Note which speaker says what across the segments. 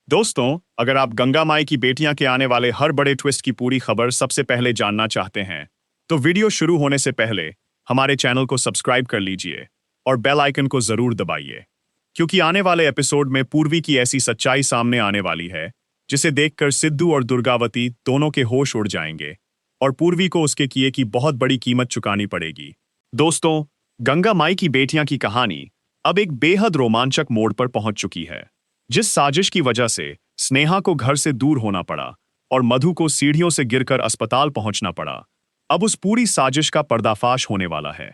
Speaker 1: दोस्तों, अगर आप गंगा माई की बेटियां के आने वाले हर बड़े ट्विस्ट की पूरी खबर सबसे पहले जानना चाहते हैं, तो वीडियो शुरू होने से पहले हमारे चैनल को सब्सक्राइब कर लीजिए और बेल आइकन को जरूर दबाइए, क्योंकि आने वाले एपिसोड में पूर्वी की ऐसी सच्चाई सामने आने वाली है जिसे देखकर सिद्धू और दुर्गावती दोनों के होश उड़ जाएंगे और पूर्वी को उसके किए की बहुत बड़ी कीमत चुकानी पड़ेगी। दोस्तों, गंगा माई की बेटियां की कहानी अब एक बेहद रोमांचक मोड़ पर पहुंच चुकी है। जिस साजिश की वजह से स्नेहा को घर से दूर होना पड़ा और मधु को सीढ़ियों से गिरकर अस्पताल पहुंचना पड़ा, अब उस पूरी साजिश का पर्दाफाश होने वाला है।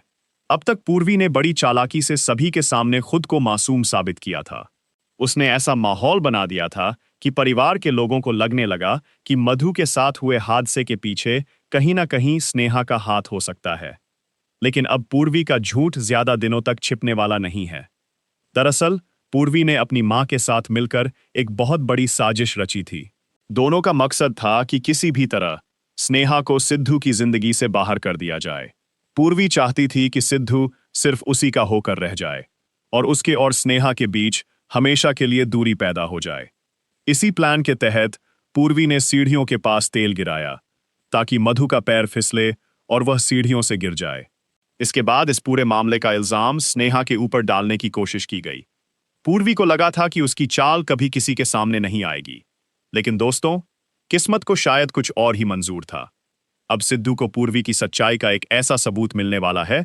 Speaker 1: अब तक पूर्वी ने बड़ी चालाकी से सभी के सामने खुद को मासूम साबित किया था। उसने ऐसा माहौल बना दिया था कि परिवार के लोगों को लगने लगा कि मधु के साथ हुए हादसे के पीछे कहीं ना कहीं स्नेहा का हाथ हो सकता है। लेकिन अब पूर्वी का झूठ ज्यादा दिनों तक छिपने वाला नहीं है। दरअसल पूर्वी ने अपनी मां के साथ मिलकर एक बहुत बड़ी साजिश रची थी। दोनों का मकसद था कि किसी भी तरह स्नेहा को सिद्धू की जिंदगी से बाहर कर दिया जाए। पूर्वी चाहती थी कि सिद्धू सिर्फ उसी का होकर रह जाए और उसके और स्नेहा के बीच हमेशा के लिए दूरी पैदा हो जाए। इसी प्लान के तहत पूर्वी ने सीढ़ियों के पास तेल गिराया ताकि मधु का पैर फिसले और वह सीढ़ियों से गिर जाए। इसके बाद इस पूरे मामले का इल्जाम स्नेहा के ऊपर डालने की कोशिश की गई। पूर्वी को लगा था कि उसकी चाल कभी किसी के सामने नहीं आएगी, लेकिन दोस्तों, किस्मत को शायद कुछ और ही मंजूर था। अब सिद्धू को पूर्वी की सच्चाई का एक ऐसा सबूत मिलने वाला है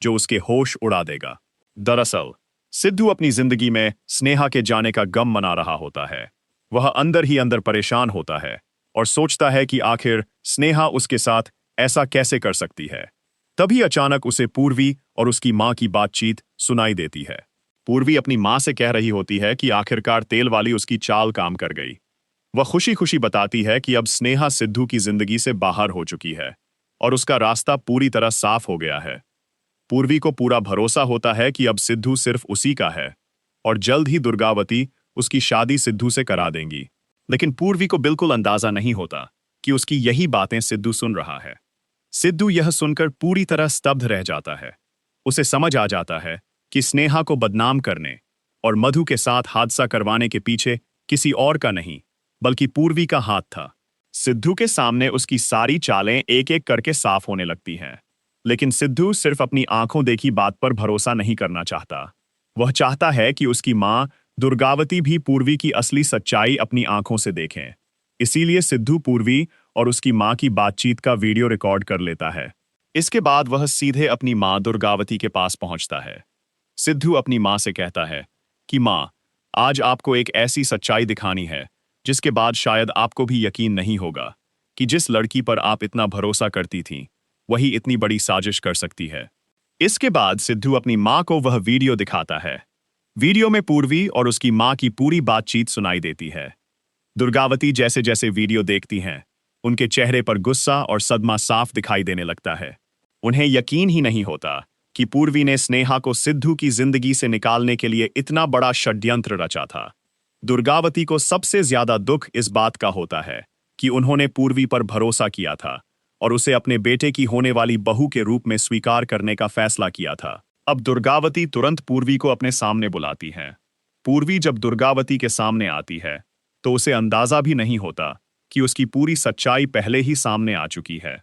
Speaker 1: जो उसके होश उड़ा देगा। दरअसल सिद्धू अपनी जिंदगी में स्नेहा के जाने का गम मना रहा होता है। वह अंदर ही अंदर परेशान होता है और सोचता है कि आखिर स्नेहा उसके साथ ऐसा कैसे कर सकती है। तभी अचानक उसे पूर्वी और उसकी मां की बातचीत सुनाई देती है। पूर्वी अपनी मां से कह रही होती है कि आखिरकार तेल वाली उसकी चाल काम कर गई। वह खुशी खुशी बताती है कि अब स्नेहा सिद्धू की जिंदगी से बाहर हो चुकी है और उसका रास्ता पूरी तरह साफ हो गया है। पूर्वी को पूरा भरोसा होता है कि अब सिद्धू सिर्फ उसी का है और जल्द ही दुर्गावती उसकी शादी सिद्धू से करा देंगी। लेकिन पूर्वी को बिल्कुल अंदाजा नहीं होता कि उसकी यही बातें सिद्धू सुन रहा है। सिद्धू यह सुनकर पूरी तरह स्तब्ध रह जाता है। उसे समझ आ जाता है कि स्नेहा को बदनाम करने और मधु के साथ हादसा करवाने के पीछे किसी और का नहीं बल्कि पूर्वी का हाथ था। सिद्धू के सामने उसकी सारी चालें एक एक करके साफ होने लगती हैं। लेकिन सिद्धू सिर्फ अपनी आंखों देखी बात पर भरोसा नहीं करना चाहता। वह चाहता है कि उसकी मां दुर्गावती भी पूर्वी की असली सच्चाई अपनी आंखों से देखें। इसीलिए सिद्धू पूर्वी और उसकी मां की बातचीत का वीडियो रिकॉर्ड कर लेता है। इसके बाद वह सीधे अपनी मां दुर्गावती के पास पहुंचता है। सिद्धू अपनी मां से कहता है कि मां, आज आपको एक ऐसी सच्चाई दिखानी है जिसके बाद शायद आपको भी यकीन नहीं होगा कि जिस लड़की पर आप इतना भरोसा करती थीं, वही इतनी बड़ी साजिश कर सकती है। इसके बाद सिद्धू अपनी मां को वह वीडियो दिखाता है। वीडियो में पूर्वी और उसकी मां की पूरी बातचीत सुनाई देती है। दुर्गावती जैसे जैसे वीडियो देखती हैं, उनके चेहरे पर गुस्सा और सदमा साफ दिखाई देने लगता है। उन्हें यकीन ही नहीं होता कि पूर्वी ने स्नेहा को सिद्धू की जिंदगी से निकालने के लिए इतना बड़ा षड्यंत्र रचा था। दुर्गावती को सबसे ज्यादा दुख इस बात का होता है कि उन्होंने पूर्वी पर भरोसा किया था और उसे अपने बेटे की होने वाली बहू के रूप में स्वीकार करने का फैसला किया था। अब दुर्गावती तुरंत पूर्वी को अपने सामने बुलाती है। पूर्वी जब दुर्गावती के सामने आती है तो उसे अंदाजा भी नहीं होता कि उसकी पूरी सच्चाई पहले ही सामने आ चुकी है।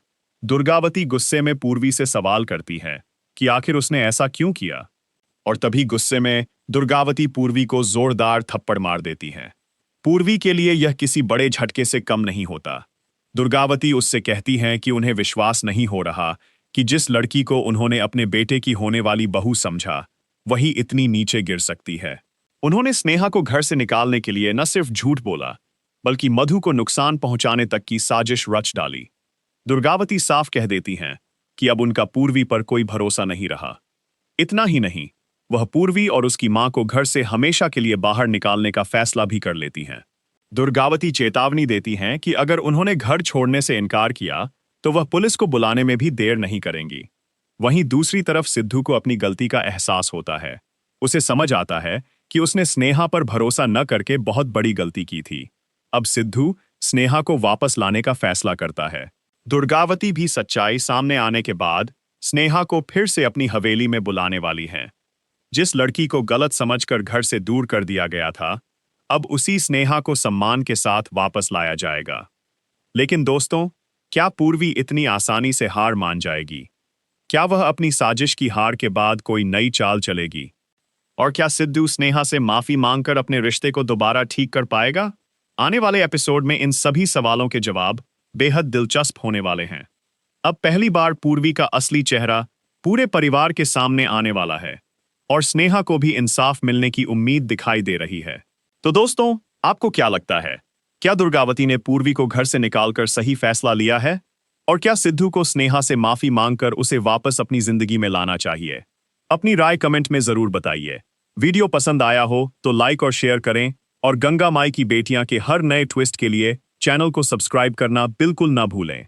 Speaker 1: दुर्गावती गुस्से में पूर्वी से सवाल करती है कि आखिर उसने ऐसा क्यों किया, और तभी गुस्से में दुर्गावती पूर्वी को जोरदार थप्पड़ मार देती है। पूर्वी के लिए यह किसी बड़े झटके से कम नहीं होता। दुर्गावती उससे कहती हैं कि उन्हें विश्वास नहीं हो रहा कि जिस लड़की को उन्होंने अपने बेटे की होने वाली बहू समझा, वही इतनी नीचे गिर सकती है। उन्होंने स्नेहा को घर से निकालने के लिए न सिर्फ झूठ बोला, बल्कि मधु को नुकसान पहुंचाने तक की साजिश रच डाली। दुर्गावती साफ कह देती हैं कि अब उनका पूर्वी पर कोई भरोसा नहीं रहा। इतना ही नहीं, वह पूर्वी और उसकी मां को घर से हमेशा के लिए बाहर निकालने का फैसला भी कर लेती हैं। दुर्गावती चेतावनी देती हैं कि अगर उन्होंने घर छोड़ने से इनकार किया तो वह पुलिस को बुलाने में भी देर नहीं करेंगी। वहीं दूसरी तरफ सिद्धू को अपनी गलती का एहसास होता है। उसे समझ आता है कि उसने स्नेहा पर भरोसा न करके बहुत बड़ी गलती की थी। अब सिद्धू स्नेहा को वापस लाने का फैसला करता है। दुर्गावती भी सच्चाई सामने आने के बाद स्नेहा को फिर से अपनी हवेली में बुलाने वाली हैं। जिस लड़की को गलत समझकर घर से दूर कर दिया गया था, अब उसी स्नेहा को सम्मान के साथ वापस लाया जाएगा। लेकिन दोस्तों, क्या पूर्वी इतनी आसानी से हार मान जाएगी? क्या वह अपनी साजिश की हार के बाद कोई नई चाल चलेगी? और क्या सिद्धू स्नेहा से माफी मांगकर अपने रिश्ते को दोबारा ठीक कर पाएगा? आने वाले एपिसोड में इन सभी सवालों के जवाब बेहद दिलचस्प होने वाले हैं। अब पहली बार पूर्वी का असली चेहरा पूरे परिवार के सामने आने वाला है और स्नेहा को भी इंसाफ मिलने की उम्मीद दिखाई दे रही है। तो दोस्तों, आपको क्या लगता है? क्या दुर्गावती ने पूर्वी को घर से निकालकर सही फैसला लिया है? और क्या सिद्धू को स्नेहा से माफी मांगकर उसे वापस अपनी जिंदगी में लाना चाहिए? अपनी राय कमेंट में जरूर बताइए। वीडियो पसंद आया हो तो लाइक और शेयर करें और गंगा माई की बेटियां के हर नए ट्विस्ट के लिए चैनल को सब्सक्राइब करना बिल्कुल ना भूलें।